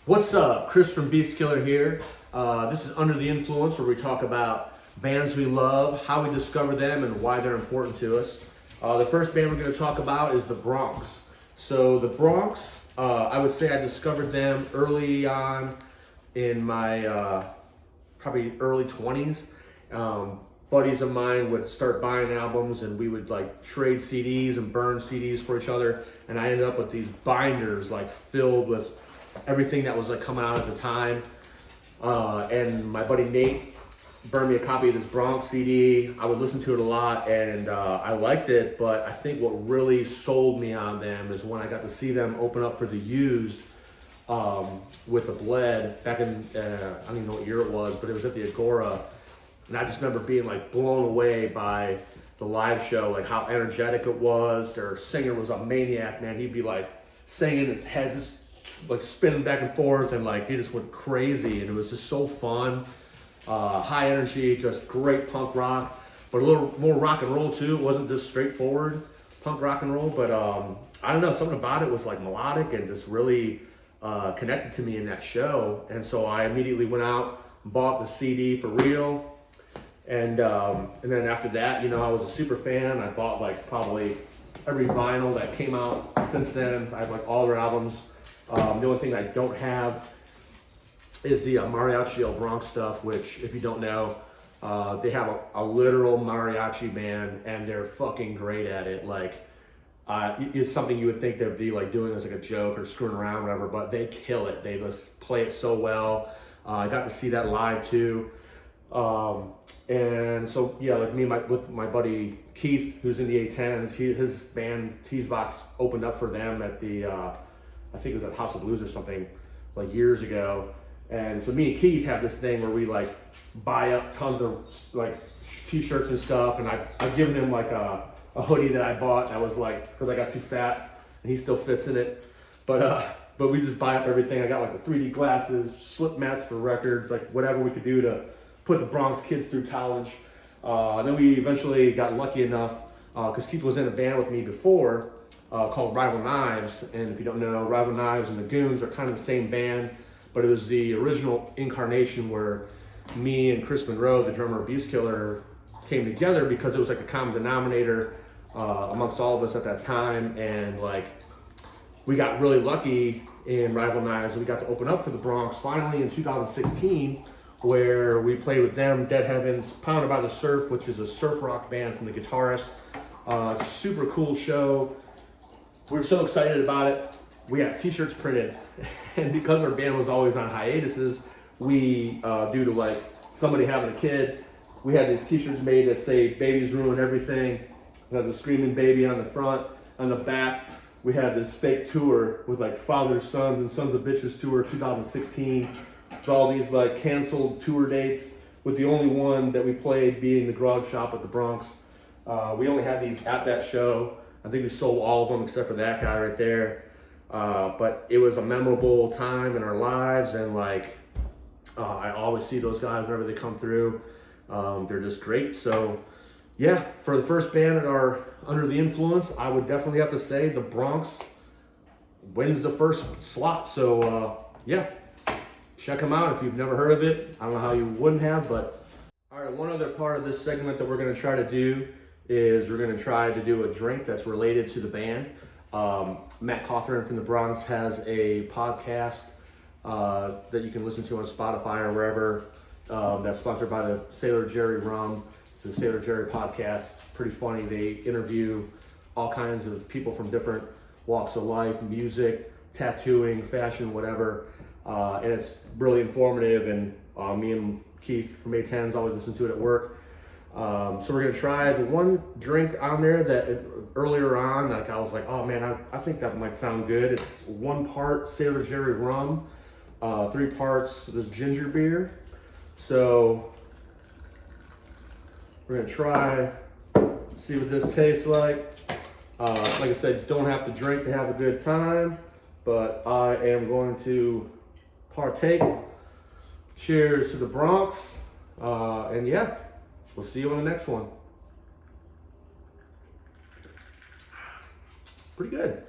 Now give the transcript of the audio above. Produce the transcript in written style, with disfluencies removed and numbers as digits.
What's up? Chris from Beast Killer here. This is Under the Influence, where we talk about bands we love, how we discover them, and why they're important to us. The first band we're going to talk about is the Bronx. So the Bronx, I would say I discovered them early on in my probably early 20s. Buddies of mine would start buying albums, and we would like trade CDs and burn CDs for each other. And I ended up with these binders like filled with everything that was like coming out at the time. And my buddy Nate burned me a copy of this Bronx CD. I would listen to it a lot, and I liked it. But I think what really sold me on them is when I got to see them open up for the Used with the Bled back in I don't even know what year it was, but it was at the Agora. And I just remember being like blown away by the live show, like how energetic it was. Their singer was a maniac, man. He'd be like singing, his head just like spinning back and forth, and like he just went crazy, and it was just so fun. High energy, just great punk rock, but a little more rock and roll too. It wasn't just straightforward punk rock and roll, but I don't know, something about it was like melodic and just really connected to me in that show. And so I immediately went out and bought the CD for real. And then after that, you know, I was a super fan. I bought like probably every vinyl that came out since then. I have like all their albums. The only thing I don't have is the Mariachi El Bronx stuff, which, if you don't know, they have a literal mariachi band, and they're fucking great at it. Like, it's something you would think they'd be like doing as like a joke or screwing around, or whatever, but they kill it. They just play it so well. I got to see that live too. And so, yeah, like me and with my buddy Keith, who's in the A10s, his band Teasbox opened up for them at the, I think it was at House of Blues or something, like years ago. And so me and Keith have this thing where we like buy up tons of like t-shirts and stuff, and I've given him like a hoodie that I bought that was like, because I got too fat, and he still fits in it. But we just buy up everything. I got like the 3D glasses, slip mats for records, like whatever we could do to put the Bronx kids through college. And then we eventually got lucky enough, because Keith was in a band with me before called Rival Knives. And if you don't know, Rival Knives and the Goons are kind of the same band, but it was the original incarnation where me and Chris Monroe, the drummer of Beast Killer, came together because it was like a common denominator amongst all of us at that time. And like, we got really lucky in Rival Knives. We got to open up for the Bronx finally in 2016, where we played with them, Dead Heavens, Pounded by the Surf, which is a surf rock band from the guitarist. Super cool show. We were so excited about it. We got t-shirts printed, and because our band was always on hiatuses, we, due to like somebody having a kid, we had these t-shirts made that say "Babies Ruin Everything." There's a screaming baby on the front. On the back, we had this fake tour with like Father, Sons, and Sons of Bitches tour 2016. With all these like canceled tour dates, with the only one that we played being the Grog Shop at the Bronx. We only had these at that show. I think we sold all of them except for that guy right there. But it was a memorable time in our lives, and like I always see those guys whenever they come through. They're just great. So yeah, for the first band at our Under the Influence, I would definitely have to say the Bronx wins the first slot. So yeah, check them out if you've never heard of it. I don't know how you wouldn't have, but all right, one other part of this segment that we're going to try to do is we're going to try to do a drink that's related to the band. Matt Cawthorn from the Bronx has a podcast that you can listen to on Spotify or wherever, that's sponsored by the Sailor Jerry Rum. It's the Sailor Jerry podcast. It's pretty funny. They interview all kinds of people from different walks of life, music, tattooing, fashion, whatever. And it's really informative, and me and Keith from A10s always listen to it at work. So we're gonna try the one drink on there that earlier on, like I was like, oh man, I think that might sound good. It's 1 part Sailor Jerry rum, 3 parts this ginger beer. So we're gonna try, see what this tastes like. Like I said, you don't have to drink to have a good time, but I am going to partake. Cheers to the Bronx, and yeah, we'll see you on the next one. Pretty good.